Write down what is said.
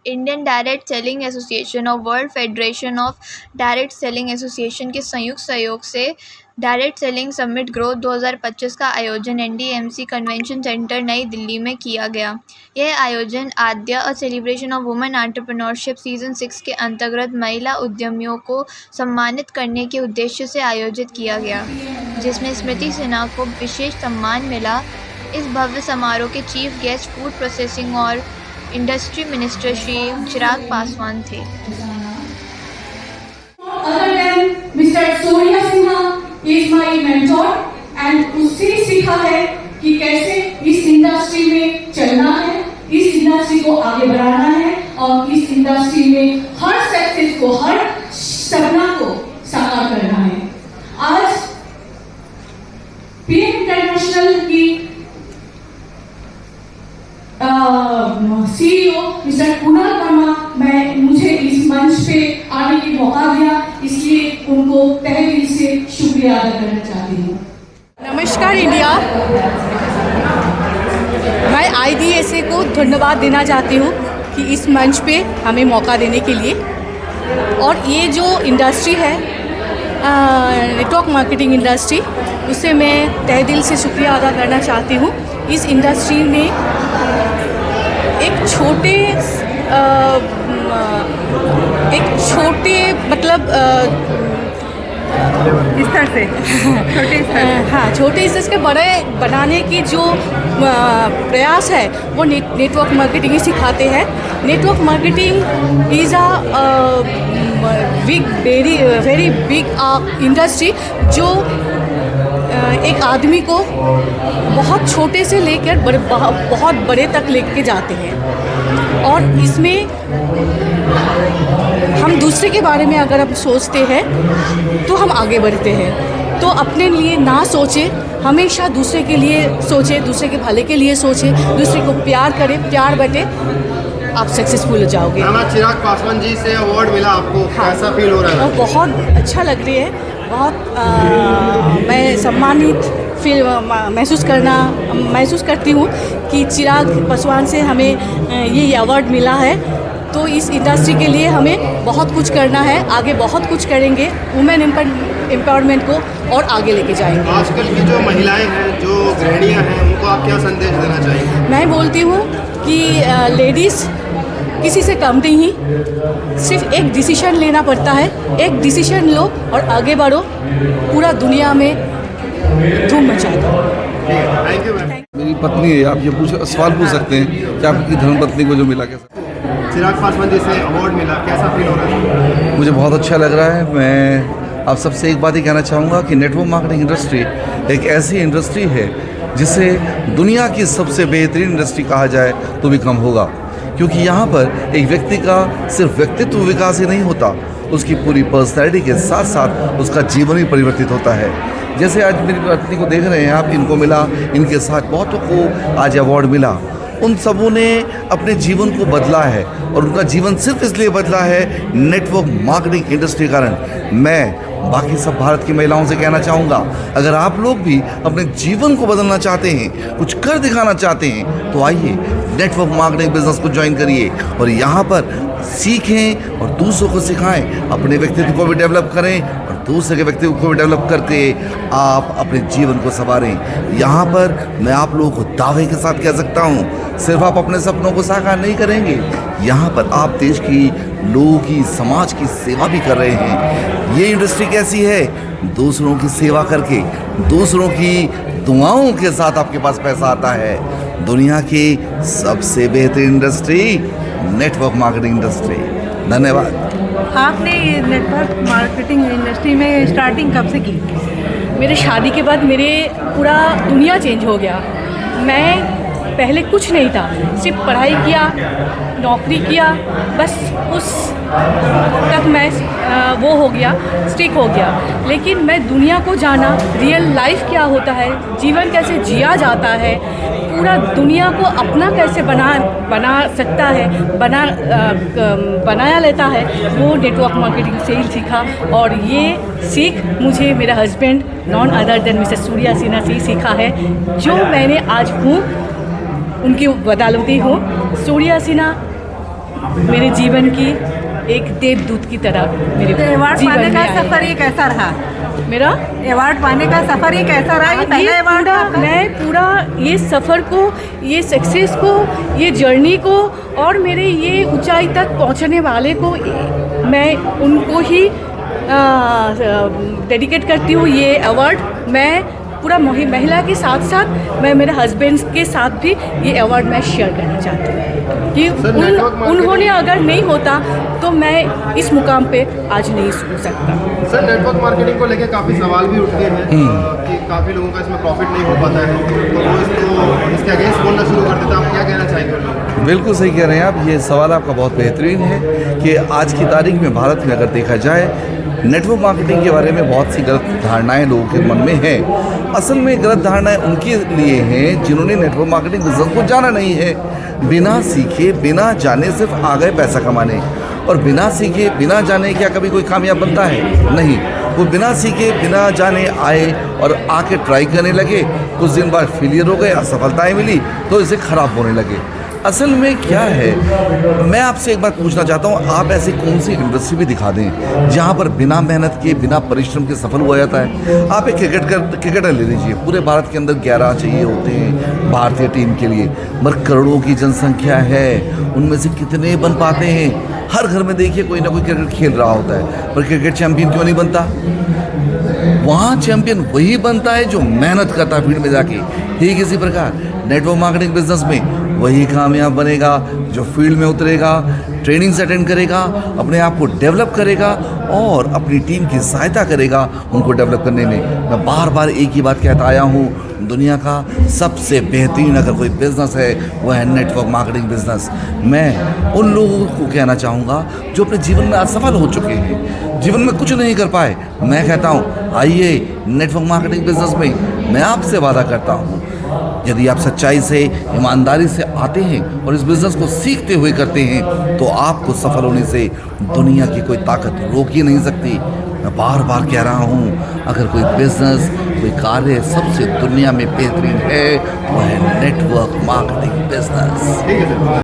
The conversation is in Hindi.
इंडियन डायरेक्ट सेलिंग एसोसिएशन और world federation of direct selling association के संयुक्त सहयोग से डायरेक्ट सेलिंग समिट ग्रोथ 2025 का आयोजन NDMC कन्वेंशन सेंटर नई दिल्ली में किया गया। यह आयोजन Aadya a celebration of women entrepreneurship season 6 के अंतर्गत महिला उद्यमियों को सम्मानित करने के उद्देश्य से आयोजित किया गया, जिसमें स्मृति सिन्हा को विशेष सम्मान मिला। इस भव्य समारोह के चीफ गेस्ट फूड प्रोसेसिंग और इंडस्ट्री मिनिस्टर श्री चिराग पासवान थे। Mister Surya Sinha is my mentor and उससे सीखा है कि कैसे इस इंडस्ट्री में चलना है, इस इंडस्ट्री को आगे बढ़ाना है और इस इंडस्ट्री में हर सक्सेस को, हर सपना को साकार करना है। आज पीएम इंटरनेशनल की CEO मिस्टर कुणाल वर्मा मुझे इस मंच पे आने की मौका दिया, इसलिए उनको तहे दिल से शुक्रिया अदा करना चाहती हूँ। नमस्कार इंडिया, मैं IDSA को धन्यवाद देना चाहती हूँ कि इस मंच पे हमें मौका देने के लिए। और ये जो इंडस्ट्री है नेटवर्क मार्केटिंग इंडस्ट्री, उससे मैं तहे दिल से शुक्रिया अदा करना चाहती हूँ। इस इंडस्ट्री में एक छोटे मतलब स्तर से छोटे स्तर से बड़े बनाने की जो प्रयास है वो नेटवर्क मार्केटिंग ही सिखाते हैं। Network marketing is very big industry जो एक आदमी को बहुत छोटे से लेकर बहुत बड़े तक लेके जाते हैं। और इसमें हम दूसरे के बारे में अगर हम सोचते हैं तो हम आगे बढ़ते हैं। तो अपने लिए ना सोचें, हमेशा दूसरे के लिए सोचें, दूसरे के भले के लिए सोचें, दूसरे को प्यार करें, प्यार बटे, आप सक्सेसफुल हो जाओगे। चिराग पासवान जी से अवार्ड मिला आपको, कैसा फील हो रहा है? बहुत अच्छा लग रही है, बहुत मैं सम्मानित फील महसूस करती हूँ कि चिराग पासवान से हमें ये अवार्ड मिला है। तो इस इंडस्ट्री के लिए हमें बहुत कुछ करना है, आगे बहुत कुछ करेंगे, वुमेन एम्पावरमेंट को और आगे लेके जाएंगे। आजकल की जो महिलाएं हैं, जो गृहिणियां हैं, उनको आप क्या संदेश देना चाहेंगे? मैं बोलती हूँ कि लेडीज़ किसी से कम नहीं, सिर्फ एक डिसीजन लेना पड़ता है। एक डिसीजन लो और आगे बढ़ो, पूरा दुनिया में धूम मचा दो। Thank you ma'am. मेरी पत्नी है, आप ये सवाल पूछ सकते हैं कि आपकी धर्मपत्नी को जो मिला कैसा? चिराग पासवान जी से अवार्ड मिला, कैसा फील हो रहा है? मुझे बहुत अच्छा लग रहा है। मैं आप सबसे एक बात ही कहना चाहूँगा कि नेटवर्क मार्केटिंग इंडस्ट्री एक ऐसी इंडस्ट्री है जिसे दुनिया की सबसे बेहतरीन इंडस्ट्री कहा जाए तो भी कम होगा, क्योंकि यहाँ पर एक व्यक्ति का सिर्फ व्यक्तित्व विकास ही नहीं होता, उसकी पूरी पर्सनैलिटी के साथ साथ उसका जीवन भी परिवर्तित होता है। जैसे आज मेरी पत्नी को देख रहे हैं आप, इनको मिला, इनके साथ बहुतों को आज अवार्ड मिला। उन सबों ने अपने जीवन को बदला है और उनका जीवन सिर्फ इसलिए बदला है नेटवर्क मार्केटिंग इंडस्ट्री के कारण। मैं बाकी सब भारत की महिलाओं से कहना चाहूँगा, अगर आप लोग भी अपने जीवन को बदलना चाहते हैं, कुछ कर दिखाना चाहते हैं, तो आइए नेटवर्क मार्केटिंग बिजनेस को ज्वाइन करिए और यहाँ पर सीखें और दूसरों को सिखाएं, अपने व्यक्तित्व को भी डेवलप करें और दूसरे के व्यक्तित्व को भी डेवलप करके आप अपने जीवन को संवारें। यहाँ पर मैं आप लोगों को दावे के साथ कह सकता हूँ, सिर्फ आप अपने सपनों को साकार नहीं करेंगे, यहाँ पर आप देश की, लोगों की, समाज की सेवा भी कर रहे हैं। ये इंडस्ट्री कैसी है? दूसरों की सेवा करके, दूसरों की दुआओं के साथ आपके पास पैसा आता है। दुनिया की सबसे बेहतरीन इंडस्ट्री नेटवर्क मार्केटिंग इंडस्ट्री। धन्यवाद। आपने ये नेटवर्क मार्केटिंग इंडस्ट्री में स्टार्टिंग कब से की? मेरे शादी के बाद मेरे पूरा दुनिया चेंज हो गया। मैं पहले कुछ नहीं था, सिर्फ पढ़ाई किया, नौकरी किया, बस उस तक मैं वो हो गया, स्टिक हो गया। लेकिन मैं दुनिया को जाना, रियल लाइफ क्या होता है, जीवन कैसे जिया जाता है, पूरा दुनिया को अपना कैसे बना सकता है, बनाया लेता है, वो नेटवर्क मार्केटिंग से ही सीखा। और ये सीख मुझे मेरा husband none other than mister Surya Sinha से सीखा है, जो मैंने आज हूँ उनकी बदौलती हूँ। सूर्या सिन्हा मेरे जीवन की एक देवदूत की तरह मेरे अवार्ड जीवन पाने में का आई सफर है। ये कैसा रहा? मेरा अवार्ड पाने का सफर ये कैसा रहा? ये पहला अवार्ड था आपका? मैं पूरा ये सफ़र को, ये सक्सेस को, ये जर्नी को और मेरे ये ऊंचाई तक पहुंचने वाले को मैं उनको ही डेडिकेट करती हूँ। ये अवार्ड मैं पूरा महिला के साथ साथ मैं मेरे हस्बैंड के साथ भी ये अवार्ड मैं शेयर करना चाहती हूँ कि उन्होंने अगर नहीं होता तो मैं इस मुकाम पे आज नहीं सोच सकता। सर, नेटवर्क मार्केटिंग को लेकर काफ़ी सवाल भी उठते हैं कि काफ़ी लोगों का इसमें प्रॉफिट नहीं हो पाता है, तो वो इसके अगेंस्ट बोलना शुरू कर देता है। आप क्या कहना चाहेंगे? बिल्कुल सही कह रहे हैं आप। ये सवाल आपका बहुत बेहतरीन है कि आज की तारीख में भारत में अगर देखा जाए नेटवर्क मार्केटिंग के बारे में बहुत सी गलत धारणाएं लोगों के मन में हैं। असल में गलत धारणाएं उनके लिए हैं जिन्होंने नेटवर्क मार्केटिंग बिजनेस को जाना नहीं है। बिना सीखे बिना जाने सिर्फ आ गए पैसा कमाने, और बिना सीखे बिना जाने क्या कभी कोई कामयाब बनता है? नहीं। वो बिना सीखे बिना जाने आए और आके ट्राई करने लगे, कुछ दिन बाद फेलियर हो गए, असफलताएं मिली तो इसे ख़राब होने लगे। असल में क्या है, मैं आपसे एक बात पूछना चाहता हूँ, आप ऐसी कौन सी इंडस्ट्री भी दिखा दें जहाँ पर बिना मेहनत के बिना परिश्रम के सफल हुआ जाता है? आप एक क्रिकेटर ले लीजिए, पूरे भारत के अंदर 11 चाहिए होते हैं भारतीय टीम के लिए, मगर करोड़ों की जनसंख्या है, उनमें से कितने बन पाते हैं? हर घर में देखिए कोई ना कोई क्रिकेट खेल रहा होता है, पर क्रिकेट चैंपियन क्यों नहीं बनता? वहाँ चैंपियन वही बनता है जो मेहनत करता है फील्ड में जाके। ठीक इसी प्रकार नेटवर्क मार्केटिंग बिजनेस में वही कामयाब बनेगा जो फील्ड में उतरेगा, ट्रेनिंग्स अटेंड करेगा, अपने आप को डेवलप करेगा और अपनी टीम की सहायता करेगा उनको डेवलप करने में। मैं बार बार एक ही बात कहता आया हूँ, दुनिया का सबसे बेहतरीन अगर कोई बिज़नेस है वह है नेटवर्क मार्केटिंग बिज़नेस। मैं उन लोगों को कहना चाहूँगा जो अपने जीवन में असफल हो चुके हैं, जीवन में कुछ नहीं कर पाए, मैं कहता हूँ आइए नेटवर्क मार्केटिंग बिज़नेस में। मैं आपसे वादा करता हूँ यदि आप सच्चाई से, ईमानदारी से आते हैं और इस बिज़नेस को सीखते हुए करते हैं तो आपको सफल होने से दुनिया की कोई ताकत रोक ही नहीं सकती। मैं बार बार कह रहा हूँ, अगर कोई बिज़नेस, कोई कार्य सबसे दुनिया में बेहतरीन है तो है नेटवर्क मार्केटिंग बिज़नेस। ठीक है सर।